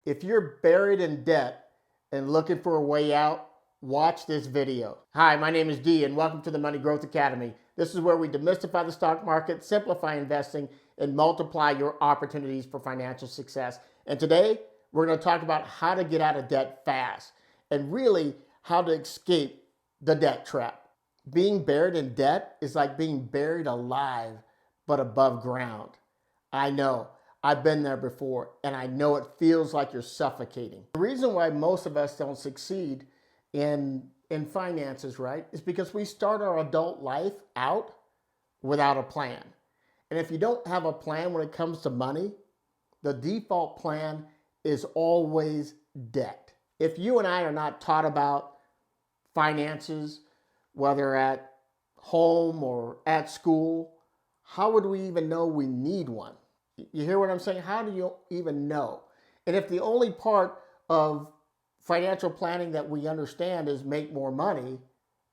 If you're buried in debt and looking for a way out, watch this video. Hi, my name is Dee and welcome to the Money Growth Academy. This is where we demystify the stock market, simplify investing, and multiply your opportunities for financial success. And today, we're going to talk about how to get out of debt fast and really how to escape the debt trap. Being buried in debt is like being buried alive but above ground. I know. I've been there before, and I know it feels like you're suffocating. The reason why most of us don't succeed in finances, right, is because we start our adult life out without a plan. And if you don't have a plan when it comes to money, the default plan is always debt. If you and I are not taught about finances, whether at home or at school, how would we even know we need one? You hear what I'm saying? How do you even know? And if the only part of financial planning that we understand is make more money,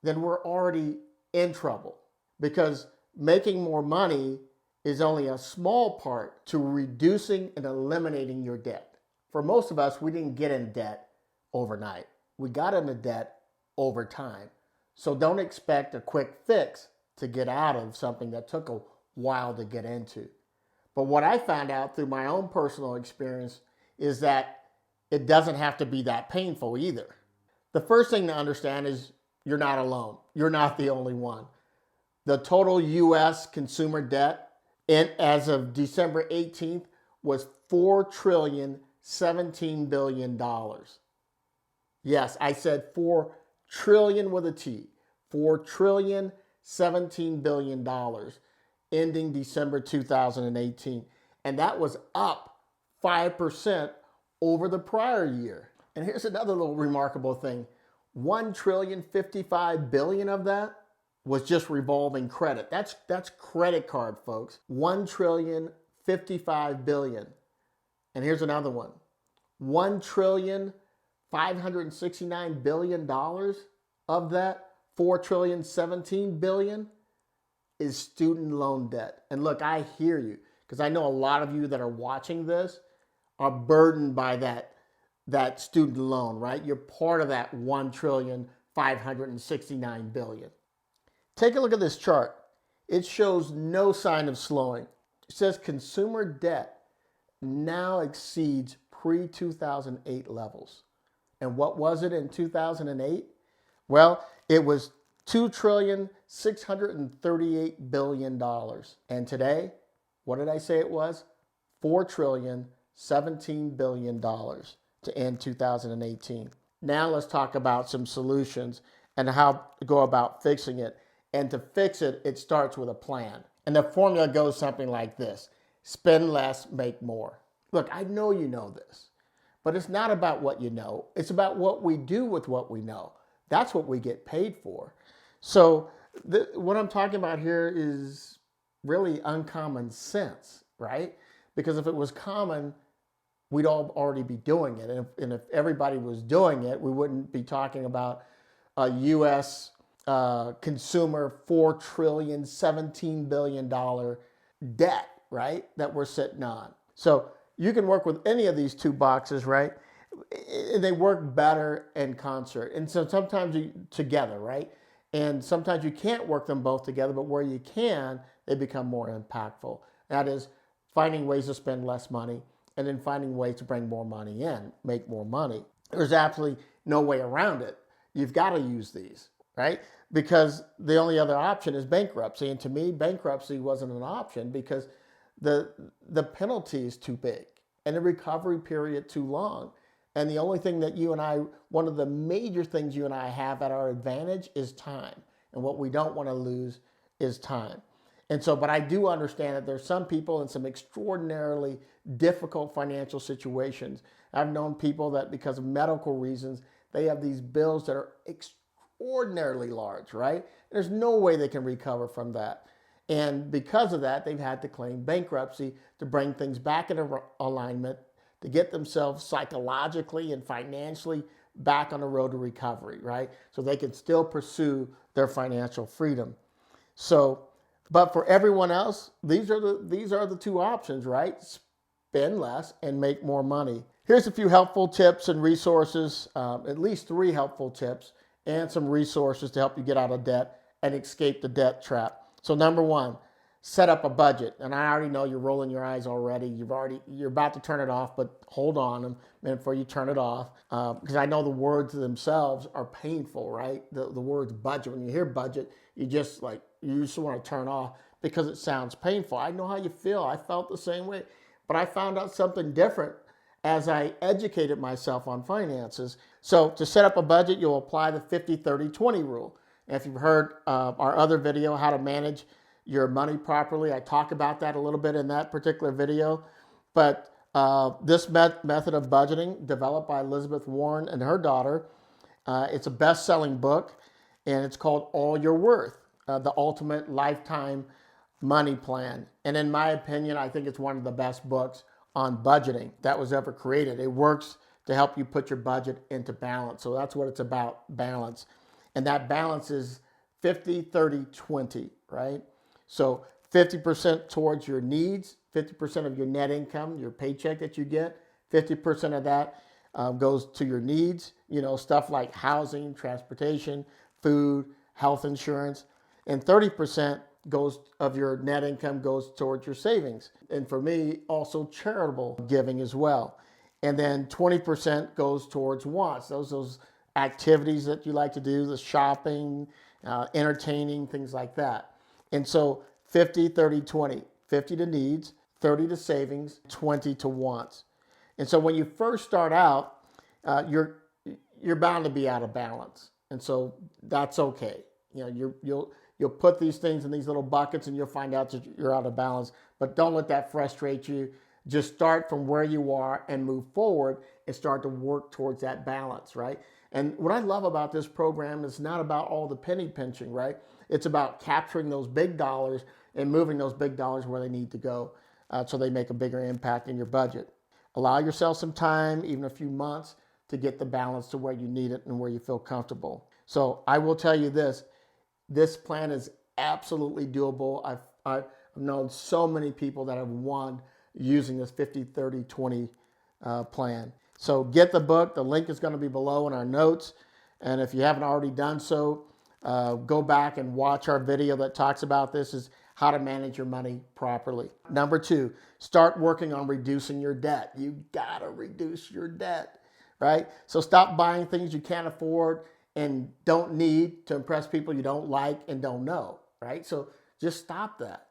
then we're already in trouble, because making more money is only a small part to reducing and eliminating your debt. For most of us, we didn't get in debt overnight. We got into debt over time. So don't expect a quick fix to get out of something that took a while to get into. But what I found out through my own personal experience is that it doesn't have to be that painful either. The first thing to understand is you're not alone. You're not the only one. The total U.S. consumer debt as of December 18th was $4,017 billion. Yes, I said 4 trillion with a T. $4,017 billion. Ending December 2018. And that was up 5% over the prior year. And here's another little remarkable thing. $1,055 billion of that was just revolving credit. That's credit card, folks. $1,055 billion. And here's another one. $1,569 billion of that $4,017 billion is student loan debt. And look, I hear you, because I know a lot of you that are watching this are burdened by that student loan, right? You're part of that $1,569 billion. Take a look at this chart. It shows no sign of slowing. It says consumer debt now exceeds pre-2008 levels. And what was it in 2008? Well, it was $2,638 billion. And today, what did I say it was? $4,017 billion to end 2018. Now let's talk about some solutions and how to go about fixing it. And to fix it, it starts with a plan. And the formula goes something like this: spend less, make more. Look, I know you know this, but it's not about what you know. It's about what we do with what we know. That's what we get paid for. So what I'm talking about here is really uncommon sense, right? Because if it was common, we'd all already be doing it. And if everybody was doing it, we wouldn't be talking about a U.S. Consumer $4,017 billion debt, right, that we're sitting on. So you can work with any of these two boxes, right? They work better in concert. And so sometimes together, right? And sometimes you can't work them both together, but where you can, they become more impactful. That is finding ways to spend less money and then finding ways to bring more money in, make more money. There's absolutely no way around it. You've got to use these, right? Because the only other option is bankruptcy. And to me, bankruptcy wasn't an option because the penalty is too big and the recovery period too long. And the only thing that one of the major things you and I have at our advantage is time. And what we don't want to lose is time. And so, but I do understand that there's some people in some extraordinarily difficult financial situations. I've known people that because of medical reasons, they have these bills that are extraordinarily large, right? There's no way they can recover from that. And because of that, they've had to claim bankruptcy to bring things back into alignment, to get themselves psychologically and financially back on the road to recovery, right? So they can still pursue their financial freedom. So, but for everyone else, these are the two options, right? Spend less and make more money. Here's a few helpful tips and resources, at least 3 helpful tips and some resources to help you get out of debt and escape the debt trap. So number 1, set up a budget. And I already know you're rolling your eyes already. You're about to turn it off, but hold on a minute before you turn it off, because I know the words themselves are painful, right? The words budget. When you hear budget, you just want to turn off because it sounds painful. I know how you feel. I felt the same way, but I found out something different as I educated myself on finances. So to set up a budget, you'll apply the 50-30-20 rule. And if you've heard our other video, how to manage your money properly, I talk about that a little bit in that particular video. But this method of budgeting, developed by Elizabeth Warren and her daughter, it's a best-selling book, and it's called All Your Worth, the Ultimate Lifetime Money Plan. And in my opinion, I think it's one of the best books on budgeting that was ever created. It works to help you put your budget into balance. So that's what it's about, balance. And that balance is 50-30-20, right? So 50% towards your needs, 50% of your net income, your paycheck that you get, 50% of that goes to your needs, stuff like housing, transportation, food, health insurance, and 30% of your net income goes towards your savings. And for me, also charitable giving as well. And then 20% goes towards wants, those activities that you like to do, the shopping, entertaining, things like that. And so 50-30-20, 50 to needs, 30 to savings, 20 to wants. And so when you first start out, you're bound to be out of balance. And so that's okay. You'll put these things in these little buckets and you'll find out that you're out of balance. But don't let that frustrate you. Just start from where you are and move forward and start to work towards that balance, right? And what I love about this program is not about all the penny pinching, right? It's about capturing those big dollars and moving those big dollars where they need to go so they make a bigger impact in your budget. Allow yourself some time, even a few months, to get the balance to where you need it and where you feel comfortable. So I will tell you this plan is absolutely doable. I've known so many people that have won using this 50-30-20 plan. So get the book. The link is going to be below in our notes. And if you haven't already done so, go back and watch our video that talks about this, is how to manage your money properly. Number 2, start working on reducing your debt. You got to reduce your debt, right? So stop buying things you can't afford and don't need to impress people you don't like and don't know, right? So just stop that.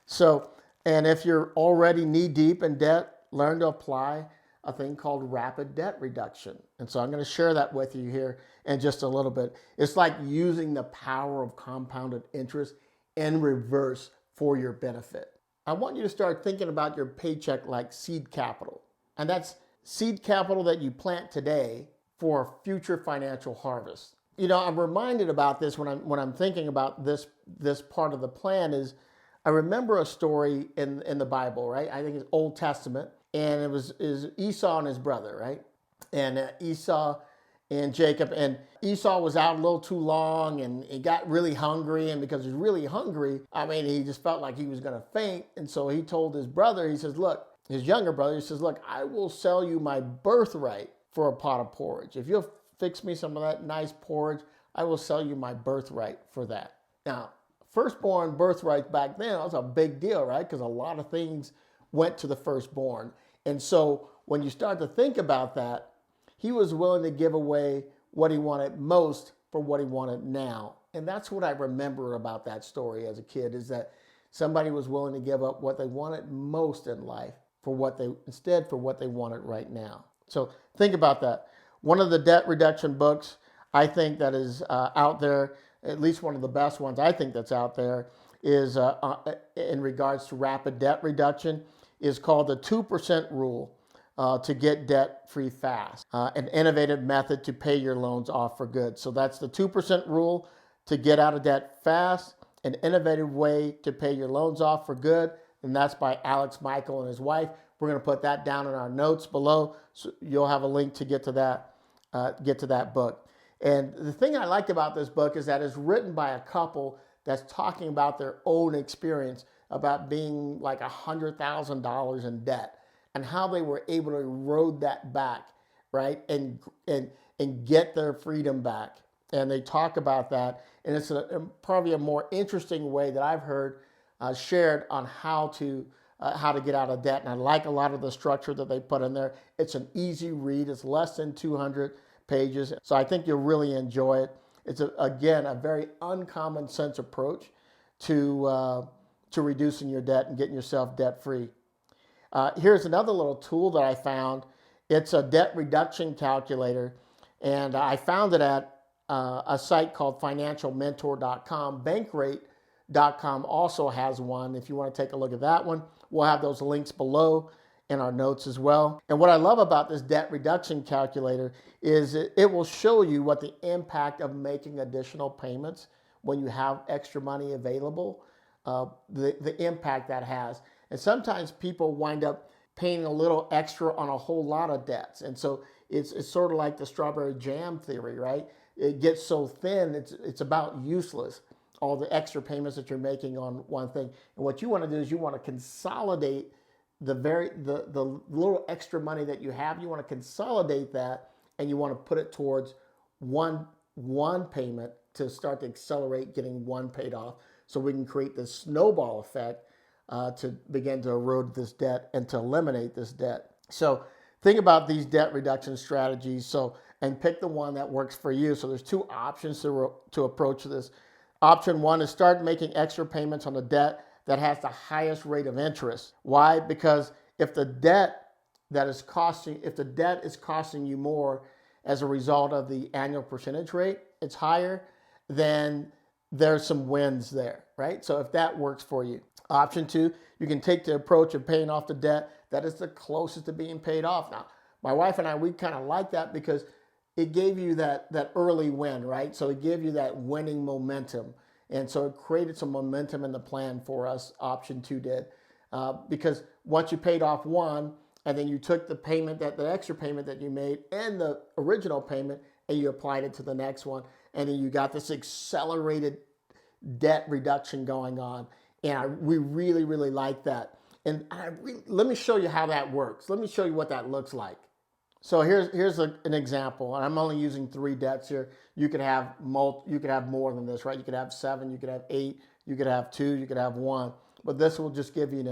So, and if you're already knee deep in debt, learn to apply a thing called rapid debt reduction. And so I'm going to share that with you here in just a little bit. It's like using the power of compounded interest in reverse for your benefit. I want you to start thinking about your paycheck like seed capital. And that's seed capital that you plant today for a future financial harvest. I'm reminded about this when I'm thinking about this part of the plan. Is I remember a story in the Bible, right? I think it's Old Testament, and it was Esau and his brother, right? And Esau and Jacob, and Esau was out a little too long, and he got really hungry, and because he was really hungry, he just felt like he was going to faint, and so he told his brother, he says, look, his younger brother, he says, look, I will sell you my birthright for a pot of porridge. If you'll fix me some of that nice porridge, I will sell you my birthright for that. Now, firstborn birthright back then, that was a big deal, right? Because a lot of things went to the firstborn. And so when you start to think about that, he was willing to give away what he wanted most for what he wanted now. And that's what I remember about that story as a kid, is that somebody was willing to give up what they wanted most in life for what they wanted right now. So think about that. One of the debt reduction books I think that is out there, at least one of the best ones I think that's out there, is in regards to rapid debt reduction, is called the 2% Rule to get debt-free fast, an innovative method to pay your loans off for good. So that's the 2% Rule to get out of debt fast, an innovative way to pay your loans off for good, and that's by Alex Michael and his wife. We're going to put that down in our notes below, so you'll have a link to get to that book. And the thing I liked about this book is that it's written by a couple that's talking about their own experience about being like $100,000 in debt. and how they were able to erode that back, right? And get their freedom back. And they talk about that. And it's probably a more interesting way that I've heard shared on how to get out of debt. And I like a lot of the structure that they put in there. It's an easy read. It's less than 200 pages. So I think you'll really enjoy it. It's, again, a very uncommon sense approach to reducing your debt and getting yourself debt free. Here's another little tool that I found. It's a debt reduction calculator. And I found it at a site called financialmentor.com. Bankrate.com also has one. If you want to take a look at that one, we'll have those links below in our notes as well. And what I love about this debt reduction calculator is it will show you what the impact of making additional payments when you have extra money available, the impact that has. And sometimes people wind up paying a little extra on a whole lot of debts. And so it's sort of like the strawberry jam theory, right? It gets so thin, it's about useless, all the extra payments that you're making on one thing. And what you want to do is you want to consolidate the little extra money that you have. You want to consolidate that, and you want to put it towards one payment to start to accelerate getting one paid off, so we can create this snowball effect to begin to erode this debt and to eliminate this debt. So think about these debt reduction strategies. And pick the one that works for you. So there's two options to approach this. Option one is start making extra payments on the debt that has the highest rate of interest. Why? Because if the debt is costing you more as a result of the annual percentage rate, it's higher, then there's some wins there, right? So if that works for you. Option two, you can take the approach of paying off the debt that is the closest to being paid off. Now, my wife and I, we kind of like that because it gave you that early win, right? So it gave you that winning momentum. And so it created some momentum in the plan for us, option two did. Because once you paid off one, and then you took the extra payment that you made and the original payment, and you applied it to the next one, and then you got this accelerated debt reduction going on. And we really, really like that. And let me show you how that works. Let me show you what that looks like. So here's an example, and I'm only using 3 debts here. You could have more than this, right? You could have 7, you could have 8, you could have 2, you could have 1. But this will just give you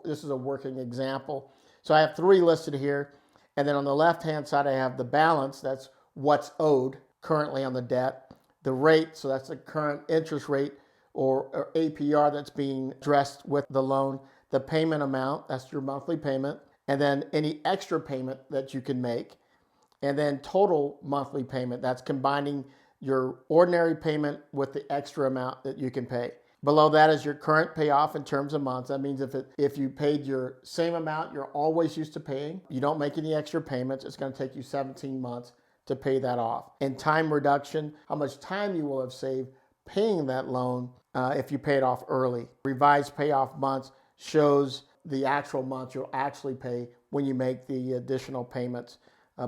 this is a working example. So I have 3 listed here, and then on the left-hand side I have the balance. That's what's owed currently on the debt. The rate, so that's the current interest rate or APR that's being addressed with the loan. The payment amount, that's your monthly payment. And then any extra payment that you can make. And then total monthly payment, that's combining your ordinary payment with the extra amount that you can pay. Below that is your current payoff in terms of months. That means if you paid your same amount you're always used to paying, you don't make any extra payments, it's going to take you 17 months to pay that off. And time reduction, how much time you will have saved paying that loan if you pay it off early. Revised payoff months shows the actual months you'll actually pay when you make the additional payments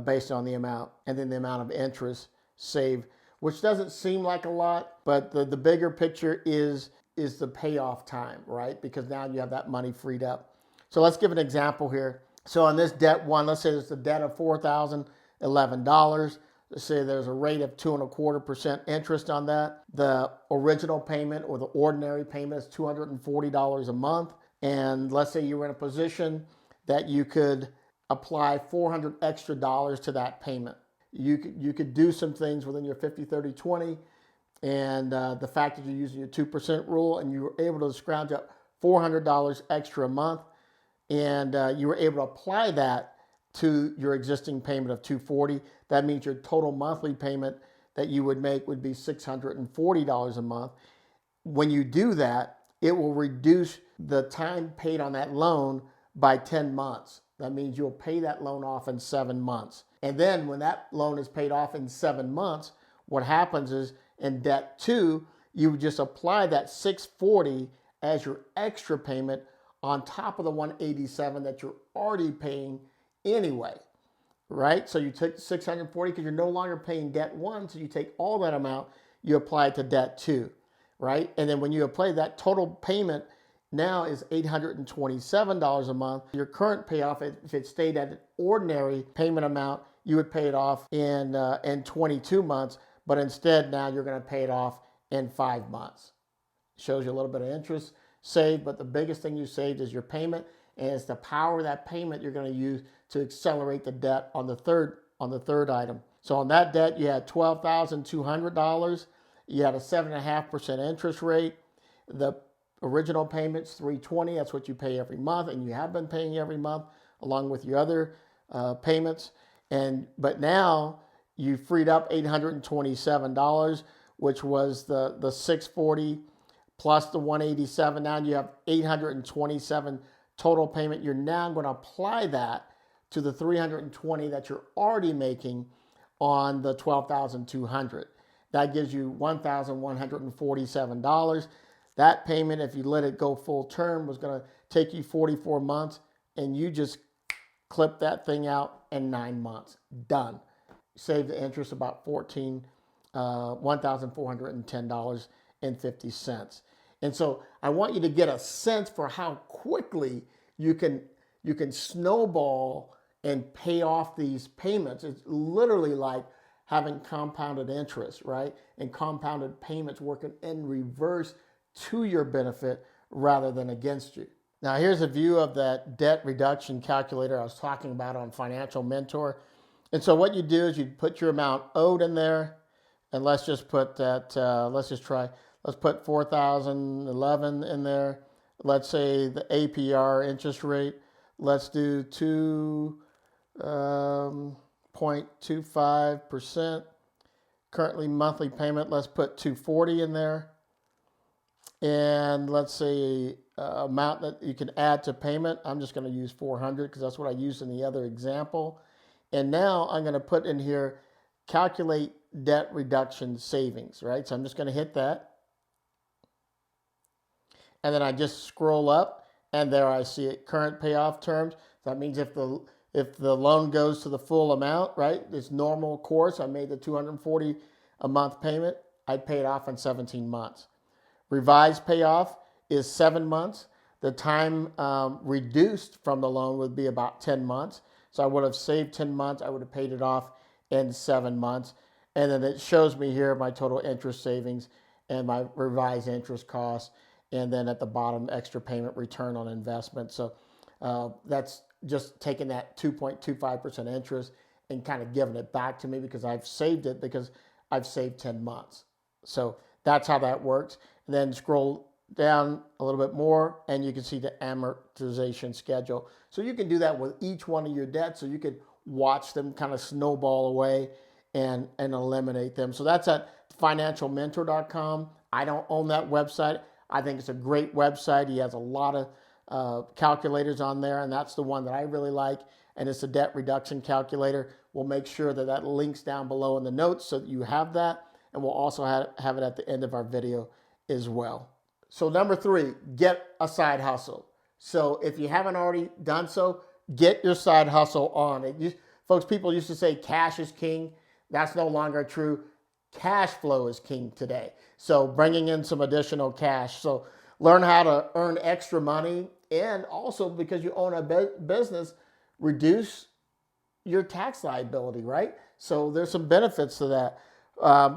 based on the amount, and then the amount of interest saved, which doesn't seem like a lot, but the bigger picture is the payoff time, right? Because now you have that money freed up. So let's give an example here. So on this debt one, let's say there's a debt of $4,011. Let's say there's a rate of 2.25% interest on that. The original payment or the ordinary payment is $240 a month. And let's say you were in a position that you could apply $400 extra to that payment. You could do some things within your 50-30-20, and the fact that you're using your 2% rule, and you were able to scrounge up $400 extra a month, and you were able to apply that to your existing payment of $240. That means your total monthly payment that you would make would be $640 a month. When you do that, it will reduce the time paid on that loan by 10 months. That means you'll pay that loan off in 7 months. And then when that loan is paid off in 7 months, what happens is in debt 2, you would just apply that $640 as your extra payment on top of the $187 that you're already paying anyway, right? So you took $640 because you're no longer paying debt 1, so you take all that amount, you apply it to debt 2. Right? And then when you apply that total payment now is $827 a month. Your current payoff, if it stayed at an ordinary payment amount, you would pay it off in 22 months, but instead now you're going to pay it off in 5 months. Shows you a little bit of interest saved, but the biggest thing you saved is your payment, and it's the power of that payment you're going to use to accelerate the debt on the third item. So on that debt, you had $12,200. You had a 7.5% interest rate. The original payment's $320. That's what you pay every month, and you have been paying every month along with your other payments. But now you freed up $827, which was the $640 plus the $187. Now you have $827 total payment. You're now going to apply that to the $320 that you're already making on the $12,200. That gives you $1,147. That payment, if you let it go full term, was going to take you 44 months, and you just clip that thing out in 9 months. Done. Save the interest about $1,410.50. And so I want you to get a sense for how quickly you can snowball and pay off these payments. It's literally like having compounded interest, right? And compounded payments working in reverse to your benefit rather than against you. Now here's a view of that debt reduction calculator I was talking about on Financial Mentor. And so what you do is you put your amount owed in there, and let's just put that, let's put 4,011 in there. Let's say the APR interest rate, let's do 2.25%. Currently monthly payment, let's put 240 in there. And let's say amount that you can add to payment. I'm just going to use 400 because that's what I used in the other example. And now I'm going to put in here, calculate debt reduction savings, right? So I'm just going to hit that. And then I just scroll up, and there I see it, current payoff terms. That means if the loan goes to the full amount, right, it's normal course, I made the $240 a month payment, I'd pay it off in 17 months. Revised payoff is 7 months. The time reduced from the loan would be about 10 months. So I would have saved 10 months. I would have paid it off in 7 months. And then it shows me here my total interest savings and my revised interest costs. And then at the bottom, extra payment return on investment. So that's just taking that 2.25% interest and kind of giving it back to me because I've saved it because I've saved 10 months. So that's how that works. And then scroll down a little bit more and you can see the amortization schedule. So you can do that with each one of your debts. So you can watch them kind of snowball away and eliminate them. So that's at financialmentor.com. I don't own that website. I think it's a great website. He has a lot of calculators on there, and that's the one that I really like, and it's a debt reduction calculator. We'll make sure that that links down below in the notes so that you have that, and we'll also have it at the end of our video as well. So number 3, get a side hustle. So if you haven't already done so, get your side hustle on. Folks, people used to say cash is king. That's no longer true. Cash flow is king today. So bringing in some additional cash. So learn how to earn extra money, and also because you own a business, reduce your tax liability, right? So there's some benefits to that.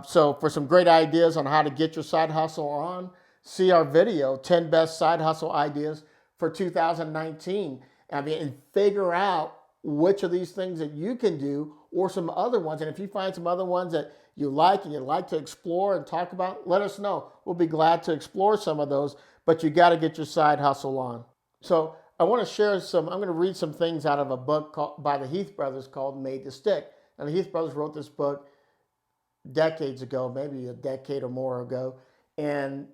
So for some great ideas on how to get your side hustle on, see our video, 10 best side hustle ideas for 2019. And figure out which of these things that you can do or some other ones. And if you find some other ones that you like and you'd like to explore and talk about, let us know. We'll be glad to explore some of those, but you got to get your side hustle on. So I want to share I'm going to read some things out of a book by the Heath brothers called Made to Stick. And the Heath brothers wrote this book decades ago, maybe a decade or more ago. And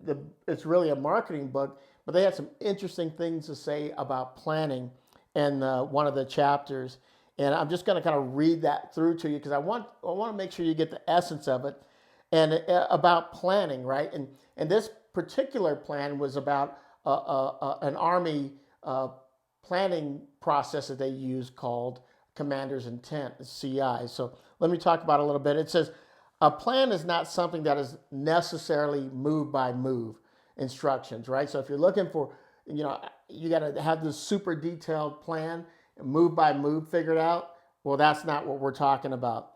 it's really a marketing book, but they had some interesting things to say about planning in one of the chapters. And I'm just going to kind of read that through to you because I want to make sure you get the essence of it. And about planning, right? And this particular plan was about an Army planning process that they use called Commander's Intent, CI. So let me talk about it a little bit. It says, a plan is not something that is necessarily move by move instructions, right? So if you're looking for you got to have this super detailed plan, move by move figured out. Well, that's not what we're talking about.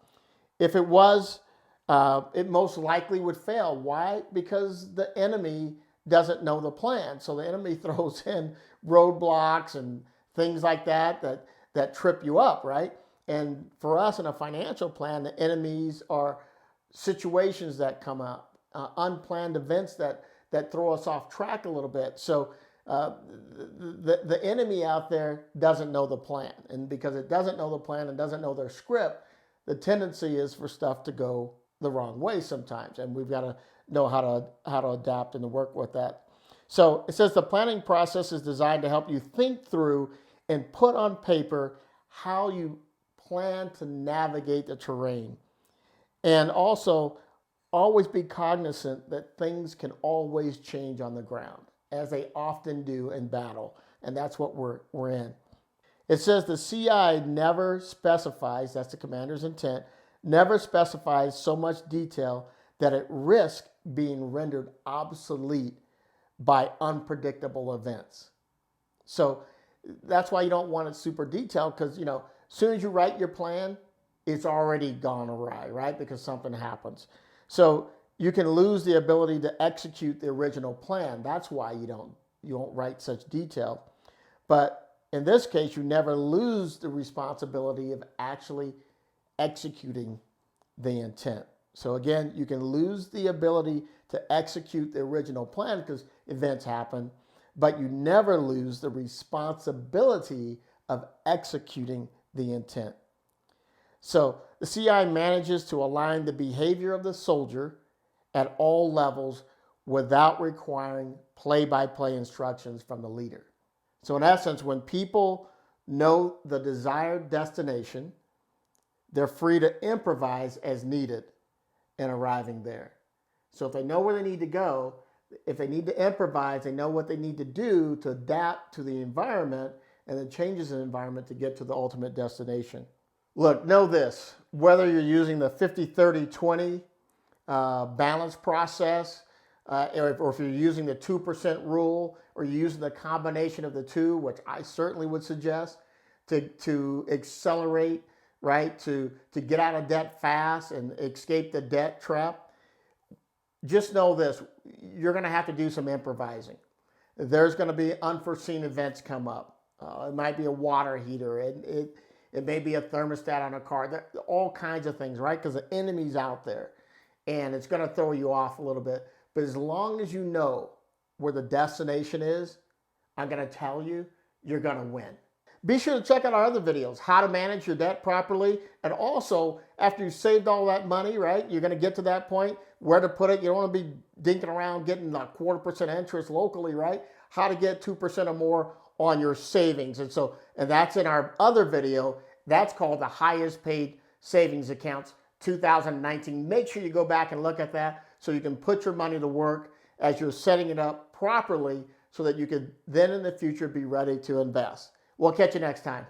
If it was, it most likely would fail. Why? Because the enemy doesn't know the plan. So the enemy throws in roadblocks and things like that trip you up, right? And for us in a financial plan, the enemies are situations that come up, unplanned events that throw us off track a little bit. So the enemy out there doesn't know the plan. And because it doesn't know the plan and doesn't know their script, the tendency is for stuff to go the wrong way sometimes. And we've got to know how to adapt and to work with that. So it says the planning process is designed to help you think through and put on paper how you plan to navigate the terrain. And also always be cognizant that things can always change on the ground, as they often do in battle. And that's what we're in. It says the CI never specifies, that's the commander's intent, never specifies so much detail that it risks being rendered obsolete by unpredictable events. So that's why you don't want it super detailed, because as soon as you write your plan, it's already gone awry, right? Because something happens. So you can lose the ability to execute the original plan. That's why you don't write such detail. But in this case, you never lose the responsibility of actually executing the intent. So again, you can lose the ability to execute the original plan because events happen, but you never lose the responsibility of executing the intent. So the CI manages to align the behavior of the soldier at all levels without requiring play-by-play instructions from the leader. So in essence, when people know the desired destination, they're free to improvise as needed in arriving there. So if they know where they need to go, if they need to improvise, they know what they need to do to adapt to the environment and the changes in the environment to get to the ultimate destination. Look, know this, whether you're using the 50-30-20 balance process, or if you're using the 2% rule, or you're using the combination of the two, which I certainly would suggest to accelerate, right, to get out of debt fast and escape the debt trap, just know this, you're going to have to do some improvising. There's going to be unforeseen events come up. It might be a water heater. It may be a thermostat on a car. There are all kinds of things, right? Because the enemy's out there. And it's going to throw you off a little bit. But as long as you know where the destination is, I'm going to tell you, you're going to win. Be sure to check out our other videos, how to manage your debt properly. And also, after you've saved all that money, right, you're going to get to that point, where to put it. You don't want to be dinking around getting a 0.25% interest locally, right? How to get 2% or more on your savings. And that's in our other video. That's called the highest paid savings accounts 2019. Make sure you go back and look at that so you can put your money to work as you're setting it up properly so that you could then in the future be ready to invest. We'll catch you next time.